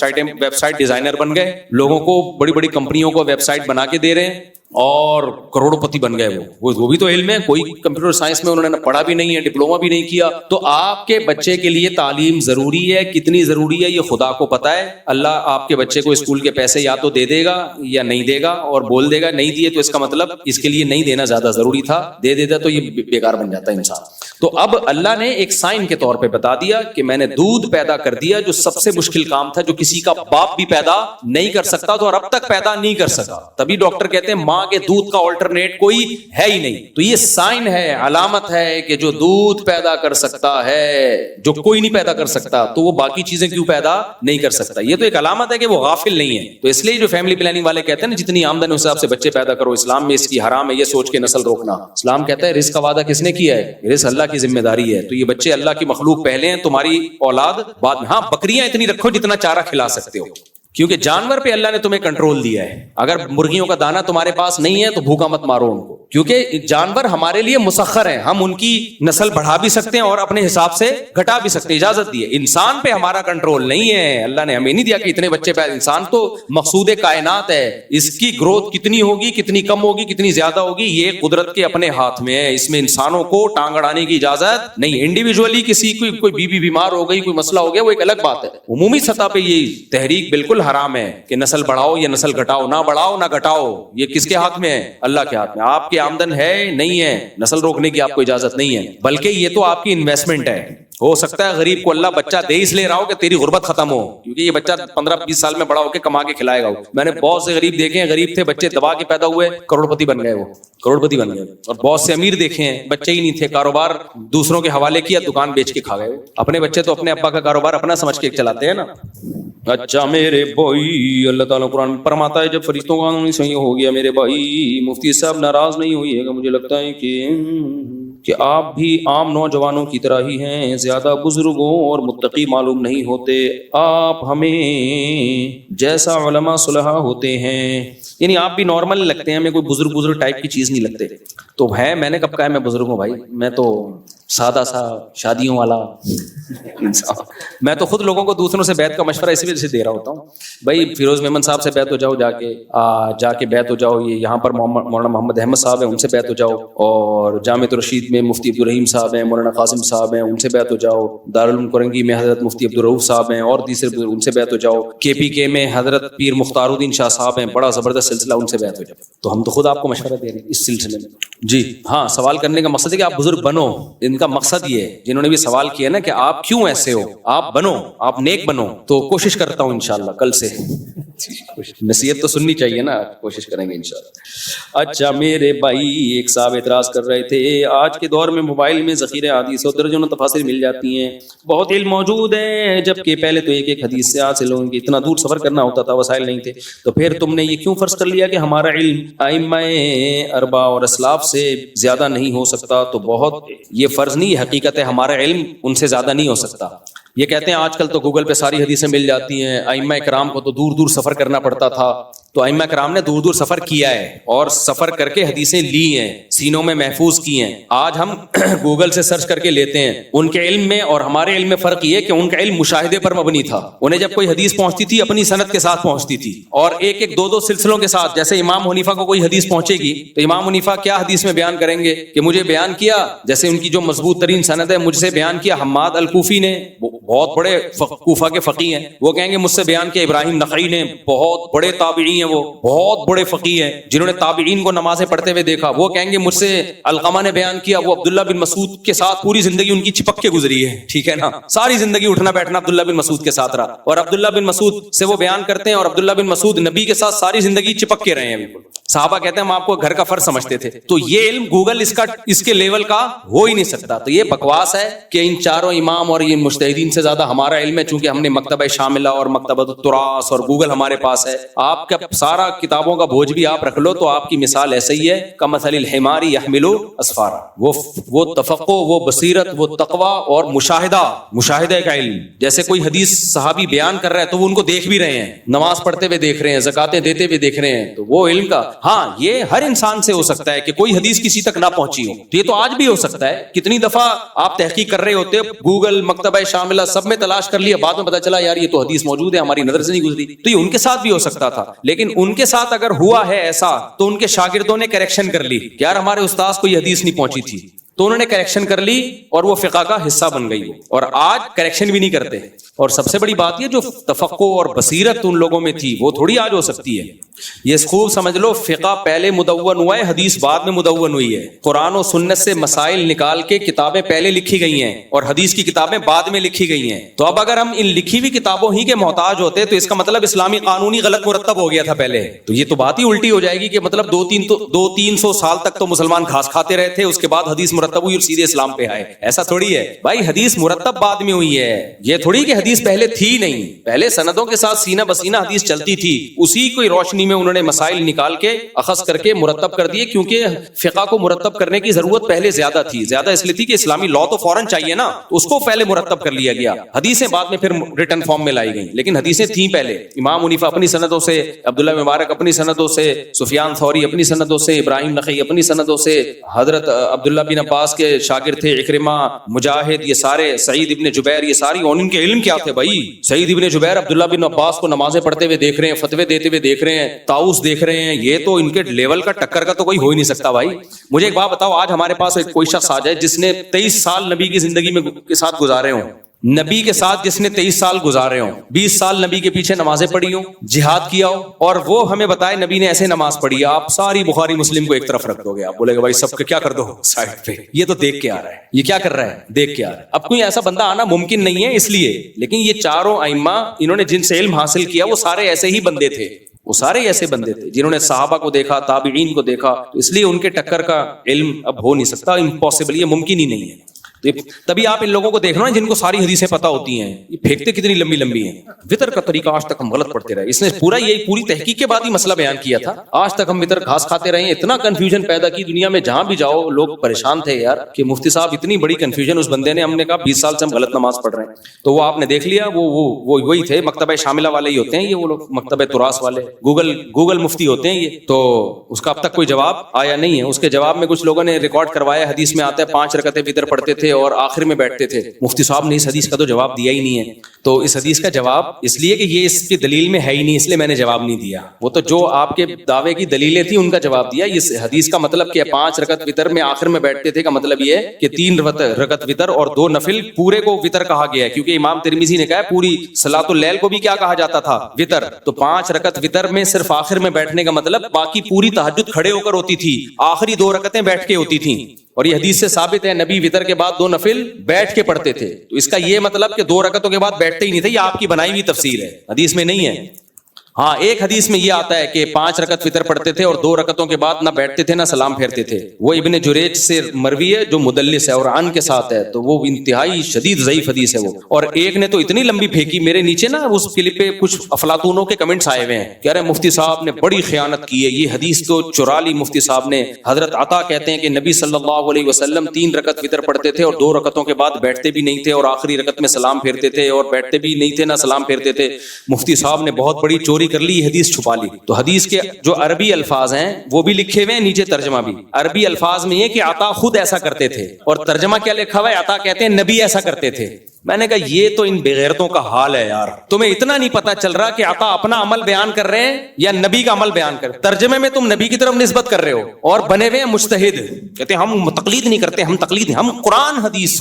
سائٹ ڈیزائنر بن گئے, لوگوں کو بڑی بڑی کمپنیوں کو ویب سائٹ بنا کے دے رہے ہیں اور کروڑوں پتی بن گئے. وہ بھی تو علم ہے, کوئی کمپیوٹر سائنس میں انہوں نے پڑھا بھی نہیں ہے, ڈپلوما بھی نہیں کیا. تو آپ کے بچے کے لیے تعلیم ضروری ہے, کتنی ضروری ہے یہ خدا کو پتا ہے. اللہ آپ کے بچے کو اسکول کے پیسے یا تو دے دے گا یا نہیں دے گا, اور بول دے گا نہیں دیے تو اس کا مطلب اس کے لیے نہیں دینا زیادہ ضروری تھا, دے دیتا تو یہ بیکار بن جاتا ہے انسان. تو اب اللہ نے ایک سائن کے طور پہ بتا دیا کہ میں نے دودھ پیدا کر دیا, جو سب سے مشکل کام تھا, جو کسی کا باپ بھی پیدا نہیں کر سکتا تھا اور اب تک پیدا نہیں کر سکا. تبھی ڈاکٹر کہتے ہیں ماں کے دودھ کا آلٹرنیٹ کوئی ہے ہی نہیں. تو یہ سائن ہے, علامت ہے کہ جو دودھ پیدا کر سکتا ہے, جو کوئی نہیں پیدا کر سکتا, تو وہ باقی چیزیں کیوں پیدا نہیں کر سکتا. یہ تو ایک علامت ہے کہ وہ غافل نہیں ہے. تو اس لیے جو فیملی پلاننگ والے کہتے ہیں نا جتنی آمدن اس حساب سے بچے پیدا کرو, اسلام میں اس کی حرام ہے یہ سوچ کے نسل روکنا. اسلام کہتا ہے رزق کا وعدہ کس نے کیا ہے, رزق اللہ کی ذمہ داری ہے. تو یہ بچے اللہ کی مخلوق پہلے ہیں, تمہاری اولاد بعد میں. ہاں بکریاں اتنی رکھو جتنا چارہ کھلا سکتے ہو, کیونکہ جانور پہ اللہ نے تمہیں کنٹرول دیا ہے. اگر مرغیوں کا دانہ تمہارے پاس نہیں ہے تو بھوکا مت مارو ان کو, کیونکہ جانور ہمارے لیے مسخر ہیں, ہم ان کی نسل بڑھا بھی سکتے ہیں اور اپنے حساب سے گھٹا بھی سکتے ہیں, اجازت دی ہے. انسان پہ ہمارا کنٹرول نہیں ہے, اللہ نے ہمیں نہیں دیا کہ اتنے بچے پیدا. انسان تو مقصود کائنات ہے, اس کی گروتھ کتنی ہوگی, کتنی کم ہوگی, کتنی زیادہ ہوگی, یہ قدرت کے اپنے ہاتھ میں ہے. اس میں انسانوں کو ٹانگ اڑانے کی اجازت نہیں. انڈیویجولی کسی کوئی بیوی بیمار ہو گئی, کوئی مسئلہ ہو گیا, وہ ایک الگ بات ہے. عمومی سطح پہ یہ تحریک بالکل حرام ہے کہ نسل بڑھاؤ یا نسل گھٹاؤ, نہ بڑھاؤ نہ گھٹاؤ. یہ کس کے ہاتھ میں ہے, اللہ کے ہاتھ میں. آپ کی آمدن ہے نہیں ہے, نسل روکنے کی آپ کو اجازت نہیں ہے, بلکہ یہ تو آپ کی انویسٹمنٹ ہے. ہو سکتا ہے غریب کو اللہ بچہ دے اس لیے رہا ہو کہ تیری غربت ختم ہو, کیونکہ یہ بچہ 15-20 سال میں بڑا ہو کے کما کے کھلائے گا. میں نے بہت سے غریب دیکھے ہیں, غریب تھے بچے دبا کے پیدا ہوئے, کروڑ پتی بن گئے, وہ کروڑ پتی بن گئے. اور بہت سے امیر دیکھے ہیں, بچے ہی نہیں تھے, کاروبار دوسروں کے حوالے کیا, دکان بیچ کے کھا گئے. اپنے بچے تو اپنے ابا کا کاروبار اپنا سمجھ کے چلاتے ہیں نا. اچھا میرے بھائی, اللہ تعالیٰ قرآن میں فرماتا ہے جب فرشتوں کا قانون صحیح ہو گیا میرے بھائی, مفتی صاحب ناراض نہیں ہوئیے گا, مجھے لگتا ہے کہ آپ بھی عام نوجوانوں کی طرح ہی ہیں, زیادہ بزرگوں اور متقی معلوم نہیں ہوتے. آپ ہمیں جیسا علماء صلحاء ہوتے ہیں, یعنی آپ بھی نارمل لگتے ہیں, ہمیں کوئی بزرگ ٹائپ کی چیز نہیں لگتے. تو ہے, میں نے کب کہا ہے میں بزرگ ہوں بھائی, میں تو سادہ سا شادیوں والا انسان. میں تو خود لوگوں کو دوسروں سے بیعت کا مشورہ اسی وجہ سے دے رہا ہوتا ہوں, بھائی فیروز میمن صاحب سے بیعت ہو جاؤ, جا کے بیعت ہو جاؤ. یہ یہاں پر مولانا محمد احمد صاحب ہیں, ان سے بیعت ہو جاؤ. اور جامع رشید میں مفتی عبدالرحیم صاحب ہیں, مولانا قاسم صاحب ہیں, ان سے بیعت ہو جاؤ. دارالعلوم کرنگی میں حضرت مفتی عبدالرؤف صاحب ہیں اور دوسرے, ان سے بیعت ہو جاؤ. KPK میں حضرت پیر مختار الدین شاہ صاحب ہیں, بڑا زبردست سلسلہ, ان سے بیعت ہو جاؤ. تو ہم تو خود آپ کو مشورہ دے رہے ہیں اس سلسلے میں. جی ہاں, سوال کرنے کا مقصد ہے کہ آپ بزرگ بنو. ان کا مقصد یہ ہے, جنہوں نے بھی سوال کیا نا کہ آپ کیوں ایسے ہو, آپ بنو, آپ نیک بنو. تو کوشش کرتا ہوں انشاءاللہ کل سے. نصیحت تو سننی چاہیے نا, کوشش کریں گے انشاءاللہ. اچھا میرے بھائی, ایک صاحب اعتراض کر رہے تھے, آج کے کے دور میں موبائل میں ذخیرہ حدیث اور درجنوں تفاسیر مل جاتی ہیں, بہت علم موجود ہے, جبکہ پہلے تو ایک ایک حدیث سے حاصل ہوں گے, اتنا دور سفر کرنا ہوتا تھا, وسائل نہیں تھے. تو پھر تم نے یہ کیوں فرض کر لیا کہ ہمارا علم ائمہ اربعہ اور اسلاف سے زیادہ نہیں ہو سکتا؟ تو بہت یہ فرض نہیں, حقیقت ہے ہمارا علم ان سے زیادہ نہیں ہو سکتا. یہ کہتے ہیں آج کل تو گوگل پہ ساری حدیثیں مل جاتی ہیں, ائمہ کرام کو تو دور دور سفر کرنا پڑتا تھا, تو ائمہ کرام نے دور دور سفر کیا ہے اور سفر کر کے حدیثیں لی ہیں, سینوں میں محفوظ کی ہیں. آج ہم گوگل سے سرچ کر کے لیتے ہیں. ان کے علم میں اور ہمارے علم میں فرق یہ کہ ان کا علم مشاہدے پر مبنی تھا. انہیں جب کوئی حدیث پہنچتی تھی اپنی سند کے ساتھ پہنچتی تھی, اور ایک ایک دو دو سلسلوں کے ساتھ. جیسے امام حنیفہ کو کوئی حدیث پہنچے گی تو امام حنیفہ کیا حدیث میں بیان کریں گے کہ مجھے بیان کیا, جیسے ان کی جو مضبوط ترین سند ہے, مجھ سے بیان کیا حماد الکوفی نے, بہت بڑے کوفہ کے فقیہ ہیں. وہ کہیں گے مجھ سے بیان کیا ابراہیم نخعی نے, بہت بڑے تابعی ہیں, وہ بہت بڑے فقیہ ہیں جنہوں نے تابعین کو نمازیں پڑھتے ہوئے دیکھا. وہ کہیں گے مجھ سے علقمہ نے بیان کیا, وہ عبداللہ بن مسعود کے ساتھ پوری زندگی ان کی چپک کے گزری ہے, ٹھیک ہے نا, ساری زندگی اٹھنا بیٹھنا عبداللہ بن مسعود کے ساتھ رہا, اور عبداللہ بن مسعود سے وہ بیان کرتے ہیں, اور عبداللہ بن مسعود نبی کے ساتھ ساری زندگی چپک کے رہے ہیں. بالکل صحابہ کہتے ہیں ہم آپ کو گھر کا فرض سمجھتے تھے. تو یہ علم گوگل اس کے لیول کا ہو ہی نہیں سکتا. تو یہ بکواس ہے کہ ان چاروں امام اور یہ مجتہدین سے زیادہ ہمارا علم ہے, چونکہ ہم نے مکتبہ شاملہ اور مکتبہ التراث اور گوگل ہمارے پاس ہے. آپ کا سارا کتابوں کا بوجھ بھی آپ رکھ لو تو آپ کی مثال ایسے ہی ہے کمثل الحمار یحمل اسفارا. وہ تفقہ, وہ بصیرت, وہ تقوی اور مشاہدہ کا علم. جیسے کوئی حدیث صحابی بیان کر رہا ہے تو وہ ان کو دیکھ بھی رہے ہیں, نماز پڑھتے ہوئے دیکھ رہے ہیں, زکاتیں دیتے ہوئے دیکھ رہے ہیں, تو وہ علم کا. ہاں یہ ہر انسان سے ہو سکتا ہے کہ کوئی حدیث کسی تک نہ پہنچی ہو, تو یہ تو آج بھی ہو سکتا ہے. کتنی دفعہ آپ تحقیق کر رہے ہوتے, گوگل, مکتبہ شاملہ سب میں تلاش کر لیا, بعد میں پتا چلا یار یہ تو حدیث موجود ہے, ہماری نظر سے نہیں گزری. تو یہ ان کے ساتھ بھی ہو سکتا تھا, لیکن ان کے ساتھ اگر ہوا ہے ایسا تو ان کے شاگردوں نے کریکشن کر لی کہ یار ہمارے استاذ کو یہ حدیث نہیں پہنچی تھی, تو انہوں نے کریکشن کر لی اور وہ فقہ کا حصہ بن گئی. اور آج کریکشن بھی نہیں کرتے. اور سب سے بڑی بات یہ جو تفقہ اور بصیرت ان لوگوں میں تھی وہ تھوڑی آج ہو سکتی ہے. یہ خوب سمجھ لو, فقہ پہلے مدون ہوا ہے, حدیث بعد میں مدون ہوئی ہے. قرآن و سنت سے مسائل نکال کے کتابیں پہلے لکھی گئی ہیں اور حدیث کی کتابیں بعد میں لکھی گئی ہیں. تو اب اگر ہم ان لکھی ہوئی کتابوں ہی کے محتاج ہوتے تو اس کا مطلب اسلامی قانونی غلط مرتب ہو گیا تھا پہلے. تو یہ تو بات ہی الٹی ہو جائے گی کہ مطلب 200-300 سال تک تو مسلمان گھاس کھاتے رہے تھے, اس کے بعد حدیث مرتب ہوئی اور سیدھے اسلام پہ آئے. ایسا تھوڑی ہے بھائی, حدیث مرتب بعد میں ہوئی ہے. یہ تھوڑی کہ حدیث پہلے تھی نہیں, پہلے سندوں کے ساتھ سینہ بسینہ حدیث چلتی تھی, اسی کو روشنی میں انہوں نے مسائل نکال کے اخذ کر کے مرتب کر دیے, کیونکہ فقہ کو مرتب کرنے کی ضرورت پہلے زیادہ تھی اس لیے تھی کہ اسلامی لا تو فوراً چاہیے نا, اس کو پہلے مرتب کر لیا گیا. حدیثیں بعد میں پھر ریٹن فارم میں لائی گئیں, لیکن حدیثیں تھیں پہلے. امام حنیفہ اپنی سندوں سے, عبداللہ مبارک اپنی سندوں سے, سفیان ثوری اپنی سندوں سے, ابراہیم نخعی اپنی سندوں سے, حضرت عبداللہ بن عباس کے شاگرد تھے اکرمہ, مجاہد, یہ سارے, سعید ابن جبیر, یہ ساری. اور ان کے علم کیا تھے بھائی؟ سعید ابن جبیر عبداللہ بن عباس کو نمازیں پڑھتے ہوئے دیکھ رہے ہیں, فتوے دیتے ہوئے دیکھ رہے ہیں, طاؤس دیکھ رہے ہیں. یہ تو ان کے لیول کا ٹکر کا تو کوئی ہو ہی نہیں سکتا بھائی. مجھے ایک بات بتاؤ, آج ہمارے پاس کوئی شخص آ جائے جس نے 23 سال نبی کی زندگی میں کے ساتھ گزارے ہوں, نبی کے ساتھ جس نے 23 سال گزارے ہوں, 20 سال نبی کے پیچھے نمازیں پڑھی ہوں, جہاد کیا ہو, اور وہ ہمیں بتائے نبی نے ایسے نماز پڑھی, آپ ساری بخاری مسلم کو ایک طرف رکھ دو گے, آپ بولے گا بھائی سب کیا کر دو سائڈ پہ, یہ تو دیکھ کے آ رہا ہے. یہ کیا کر رہا ہے؟ دیکھ کے آ رہا ہے. اب کوئی ایسا بندہ آنا ممکن نہیں ہے اس لیے, لیکن یہ چاروں ائمہ انہوں نے جن سے علم حاصل کیا وہ سارے ایسے ہی بندے تھے, وہ سارے ایسے بندے تھے جنہوں نے صحابہ کو دیکھا, تابعین کو دیکھا, اس لیے ان کے ٹکر کا علم اب ہو نہیں سکتا, امپاسبل, یہ ممکن ہی نہیں ہے. تبھی آپ ان لوگوں کو دیکھ رہے ہیں جن کو ساری حدیثیں پتہ ہوتی ہیں, یہ پھینکتے کتنی لمبی لمبی ہیں. وطر کا طریقہ آج تک ہم غلط پڑھتے رہے, اس نے پوری تحقیق کے بعد ہی مسئلہ بیان کیا تھا. آج تک ہم وطر گھاس کھاتے رہے ہیں, اتنا کنفیوژن پیدا کی دنیا میں, جہاں بھی جاؤ لوگ پریشان تھے یار کہ مفتی صاحب اتنی بڑی کنفیوژن اس بندے نے. ہم نے کہا 20 سال سے ہم غلط نماز پڑھ رہے ہیں, تو وہ آپ نے دیکھ لیا, وہ وہی تھے, مکتبہ شاملہ والے ہی ہوتے ہیں یہ, وہ لوگ مکتبہ تراث والے, گوگل مفتی ہوتے ہیں یہ. تو اس کا اب تک کوئی جواب آیا نہیں ہے. اس کے جواب میں کچھ لوگوں نے ریکارڈ کروایا, حدیث میں آتا ہے 5 رکعتیں وطر پڑھتے تھے اور آخر میں بیٹھتے تھے. مفتی صاحب نے اس حدیث کا تو جواب دیا ہی نہیں ہے. تو اس حدیث کا جواب اس لیے کہ یہ اس کی دلیل میں ہے ہی نہیں, اس لیے میں نے جواب نہیں دیا. وہ تو جو آپ کے دعوے کی دلیلیں تھیں ان کا جواب دیا. اس حدیث کا مطلب کہ 5 رکعت وطر میں آخر میں بیٹھتے تھے کا مطلب یہ ہے کہ 3 رکعت وطر اور 2 نفل پورے کو وطر کہا گیا ہے, کیونکہ امام ترمذی نے کہا ہے پوری صلاۃ اللیل کو بھی کیا کہا جاتا تھا؟ وطر. تو 5 رکعت وطر میں صرف آخر میں بیٹھنے کا مطلب باقی پوری تہجد کھڑے ہو کر ہوتی تھی, آخری 2 رکعتیں بیٹھ کے ہوتی تھیں. اور یہ حدیث سے ثابت ہے نبی وطر کے بعد 2 نفل بیٹھ کے پڑھتے تھے. تو اس کا یہ مطلب کہ 2 رکعتوں کے بعد بیٹھتے ہی نہیں تھے, یہ آپ کی بنائی ہوئی تفسیر ہے, حدیث میں نہیں ہے. ہاں ایک حدیث میں یہ آتا ہے کہ 5 رکعت وتر پڑھتے تھے اور 2 رکعتوں کے بعد نہ بیٹھتے تھے نہ سلام پھیرتے تھے. وہ ابن جریج سے مروی ہے جو مدلس ہے اور عن کے ساتھ ہے, تو وہ انتہائی شدید ضعیف حدیث ہے وہ. اور ایک نے تو اتنی لمبی پھینکی, میرے نیچے نا اس کلپ پہ کچھ افلاطونوں کے کمنٹس آئے ہوئے ہیں, کہہ رہے ہیں مفتی صاحب نے بڑی خیانت کی ہے, یہ حدیث تو چرا لی مفتی صاحب نے. حضرت عطا کہتے ہیں کہ نبی صلی اللہ علیہ وسلم 3 رکعت وتر پڑھتے تھے اور 2 رکعتوں کے بعد بیٹھتے بھی نہیں تھے اور آخری رکعت میں سلام پھیرتے تھے, اور بیٹھتے بھی نہیں تھے نہ سلام پھیرتے تھے. مفتی صاحب نے بہت بڑی چوری کر لی, حدیث چھپا لی. تو حدیث کے جو عربی الفاظ ہیں وہ بھی لکھے ہوئے ہیں, نیچے ترجمہ بھی. عربی الفاظ میں یہ کہ عطا خود ایسا کرتے تھے, اور ترجمہ کیا لکھا ہوا ہے, عطا کہتے ہیں نبی ایسا کرتے تھے. میں نے کہا یہ تو ان بغیرتوں کا حال ہے یار, تمہیں اتنا نہیں پتا چل رہا کہ عطا اپنا عمل بیان کر رہے ہیں یا نبی کا عمل بیان کر رہے ہیں. ترجمے میں تم نبی کی طرف نسبت کر رہے ہو اور بنے ہوئے ہیں مجتہد, کہتے ہیں ہم تقلید نہیں کرتے, ہم تقلید ہم قرآن حدیث.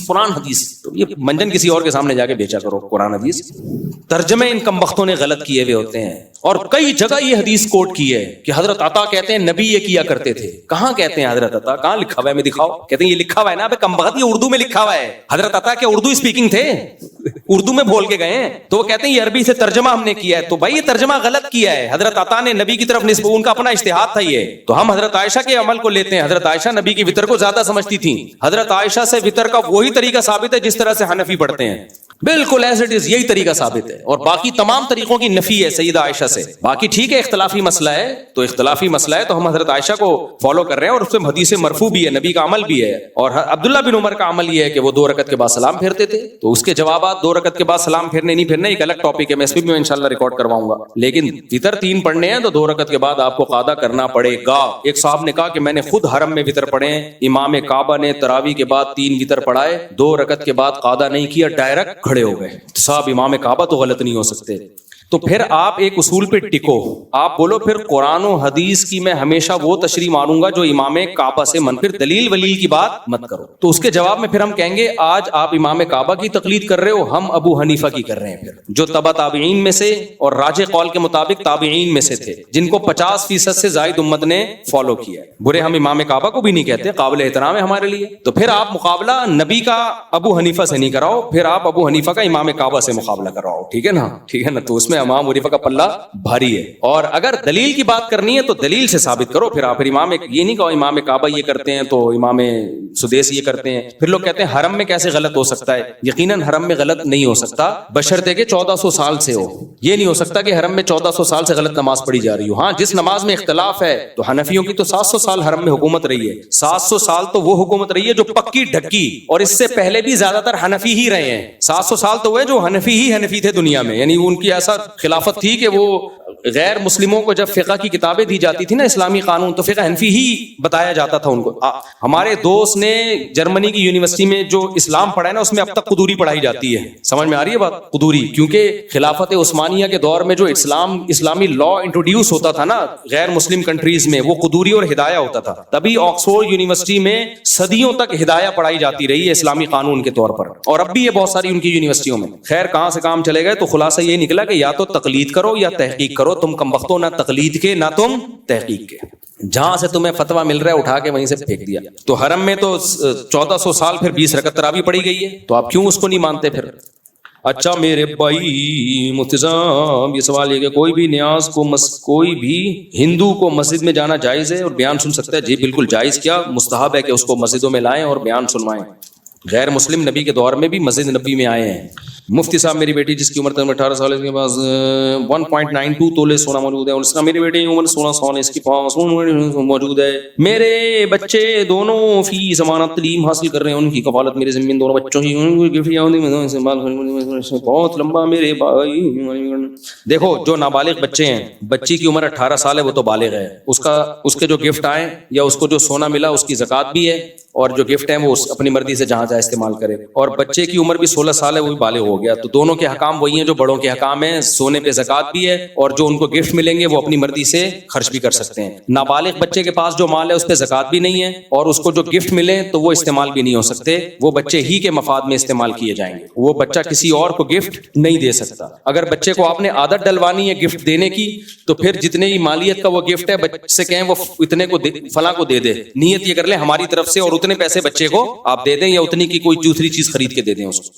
تو یہ منجن کسی اور کے سامنے جا کے بیچا کرو قرآن حدیث. ترجمے ان کمبختوں نے غلط کیے ہوئے ہوتے ہیں, اور کئی جگہ یہ حدیث کوٹ کی ہے کہ حضرت عطا کہتے ہیں نبی یہ کیا کرتے تھے. کہاں کہتے ہیں حضرت عطا, کہاں لکھا ہوا ہے, میں دکھاؤ. کہتے ہیں یہ لکھا ہوا ہے نا کمبخت, یہ اردو میں لکھا ہوا ہے. حضرت عطا کیا اردو اسپیکنگ تھے, اردو میں بول کے گئے ہیں, تو وہ کہتے ہیں یہ عربی سے ترجمہ ہم نے کیا ہے. تو بھائی یہ ترجمہ غلط کیا ہے, حضرت عطا نے نبی کی طرف نسبت, ان کا اپنا اجتہاد تھا یہ. تو ہم حضرت عائشہ کے عمل کو لیتے ہیں, حضرت عائشہ نبی کی وتر کو زیادہ سمجھتی تھیں. حضرت عائشہ سے وتر کا وہی طریقہ ثابت ہے جس طرح سے حنفی پڑھتے ہیں, بالکل ایز اٹ از یہی طریقہ ثابت ہے, اور باقی تمام طریقوں کی نفی ہے سیدہ عائشہ سے. باقی ٹھیک ہے اختلافی مسئلہ ہے, تو اختلافی مسئلہ ہے تو ہم حضرت عائشہ کو فالو کر رہے ہیں, اور اس میں حدیث مرفوع بھی ہے, نبی کا عمل بھی ہے. اور عبداللہ بن عمر کا عمل یہ ہے کہ وہ 2 رکعت کے بعد سلام پھیرتے تھے. تو اس کے جوابات 2 رکعت کے بعد سلام پھیرنے نہیں پھیرنے ایک الگ ٹاپک ہے, میں اس پہ بھی میں انشاءاللہ ریکارڈ کرواؤں گا. لیکن وتر 3 پڑھنے ہیں تو 2 رکعت کے بعد آپ کو قاعدہ کرنا پڑے گا. ایک صاحب نے کہا کہ میں نے خود حرم میں وتر پڑھے, امام کعبہ نے تراویح کے بعد 3 وتر پڑھائے, 2 رکعت کے بعد قاعدہ نہیں کیا, ڈائریکٹ کھڑے ہو گئے. صاحب امام کعبہ تو غلط نہیں ہو سکتے. تو پھر آپ ایک اصول پہ ٹکو, آپ بولو پھر قرآن و حدیث کی میں ہمیشہ وہ تشریح مانوں گا جو امام کعبہ سے من, پھر دلیل ولیل کی بات مت کرو. تو اس کے جواب میں پھر ہم کہیں گے آج آپ امام کعبہ کی تقلید کر رہے ہو, ہم ابو حنیفہ کی کر رہے ہیں, پھر جو تبع تابعین میں سے اور راجح قول کے مطابق تابعین میں سے تھے, جن کو 50% سے زائد امت نے فالو کیا ہے. برے ہم امام کعبہ کو بھی نہیں کہتے, قابل احترام ہے ہمارے لیے. تو پھر آپ مقابلہ نبی کا ابو حنیفہ سے نہیں کراؤ, پھر آپ ابو حنیفہ کا امام کعبہ سے مقابلہ کراؤ, ٹھیک ہے نا, ٹھیک ہے نا. تو اس میں امام حنیفہ کا پلہ بھاری ہے. اور اگر دلیل کی بات کرنی ہے تو دلیل سے ثابت کرو. پھر آپ امام یہ نہیں کہو امام کعبہ یہ کرتے ہیں تو امام سدیس یہ کرتے ہیں. پھر لوگ کہتے ہیں حرم میں کیسے غلط ہو سکتا ہے. یقیناً حرم میں غلط نہیں ہو سکتا بشرطے کہ 1400 سال سے ہو. یہ نہیں ہو سکتا کہ حرم میں 1400 سال سے غلط نماز پڑھی جا رہی ہو. ہاں جس نماز میں اختلاف ہے, تو حنفیوں کی تو 700 سال حرم میں حکومت رہی ہے. 700 سال تو وہ حکومت رہی ہے جو پکی ڈھکی, اور اس سے پہلے بھی زیادہ تر حنفی ہی رہے ہیں. 700 سال تو وہ جو حنفی تھے دنیا میں, یعنی ان کی ایسا خلافت تھی کہ وہ غیر مسلموں کو جب فقہ کی کتابیں دی جاتی تھی نا, اسلامی قانون, تو فقہ حنفی ہی بتایا جاتا تھا ان کو. ہمارے دوست نے جرمنی کی یونیورسٹی میں جو اسلام پڑھا ہے نا, اس میں اب تک قدوری پڑھائی جاتی ہے. سمجھ میں آ رہی ہے بات, قدوری, کیونکہ خلافت عثمانیہ کے دور میں جو اسلامی لا انٹروڈیوس ہوتا تھا نا غیر مسلم کنٹریز میں, وہ قدوری اور ہدایہ ہوتا تھا. تبھی آکسفورڈ یونیورسٹی میں صدیوں تک ہدایہ پڑھائی جاتی رہی ہے اسلامی قانون کے طور پر, اور اب بھی یہ بہت ساری ان کی یونیورسٹیوں میں. خیر کہاں سے کام چلے گئے, تو خلاصہ یہ نکلا کہ یا تو تقلید کرو یا تحقیق کرو. تم کم وقتوں نہ تقلید کے نہ تم تحقیق کے, جہاں سے تمہیں فتویٰ مل رہا ہے اٹھا کے وہیں سے پھینک دیا. تو حرم میں تو 1400 سال پھر 20 رکعت تراویح پڑھی گئی ہے, تو آپ کیوں اس کو نہیں مانتے پھر. اچھا میرے بھائی متزام, یہ سوال یہ کہ کوئی بھی نیاز کو کوئی بھی ہندو کو مسجد میں جانا جائز ہے اور بیان سن سکتا ہے. جی بالکل جائز, کیا مستحب ہے کہ اس کو مسجدوں میں لائیں اور بیان سنوائیں. غیر مسلم نبی کے دور میں بھی مسجد نبی میں آئے ہیں. مفتی صاحب میری بیٹی جس کی عمر 18 سال ہے, اس کے پاس 1.92 تولے سونا موجود ہے, اور اس کا میری بیٹی کی عمر 16 سال ہے, اس کی پاس موجود ہے. میرے بچے دونوں فی زمانہ تعلیم حاصل کر رہے ہیں, ان کی کفالت میرے ذمہ دونوں بچوں کی. بہت لمبا میرے بھائی. دیکھو جو نابالغ بچے ہیں, بچی کی عمر 18 سال ہے, وہ تو بالغ ہے. اس کے جو گفٹ آئے یا اس کو جو سونا ملا اس کی زکوٰۃ بھی ہے, اور جو گفٹ ہے وہ اپنی مرضی سے جہاں جہاں استعمال کرے. اور بچے کی عمر بھی 16 سال ہے, وہ بھی بالغ ہو گیا. تو دونوں کے حکام وہی ہیں جو بڑوں کے حکام ہیں. سونے پہ زکوٰۃ بھی ہے, اور جو ان کو گفٹ ملیں گے وہ اپنی مرضی سے خرچ بھی کر سکتے ہیں. نابالغ بچے کے پاس جو مال ہے اس پہ زکوٰۃ بھی نہیں ہے, اور اس کو جو گفٹ ملے تو وہ استعمال بھی نہیں ہو سکتے. وہ بچے ہی کے مفاد میں استعمال کیے جائیں گے. وہ بچہ کسی اور کو گفٹ نہیں دے سکتا. اگر بچے کو آپ نے عادت ڈلوانی ہے گفٹ دینے کی, تو پھر جتنے ہی مالیت کا وہ گفٹ ہے بچے سے کہیں وہ اتنے کو فلاں کو دے دے. نیت یہ کر لیں ہماری طرف سے, اور اتنے پیسے بچے کو آپ دے دیں, یا اتنی کی کوئی دوسری چیز خرید کے دے دیں اس کو.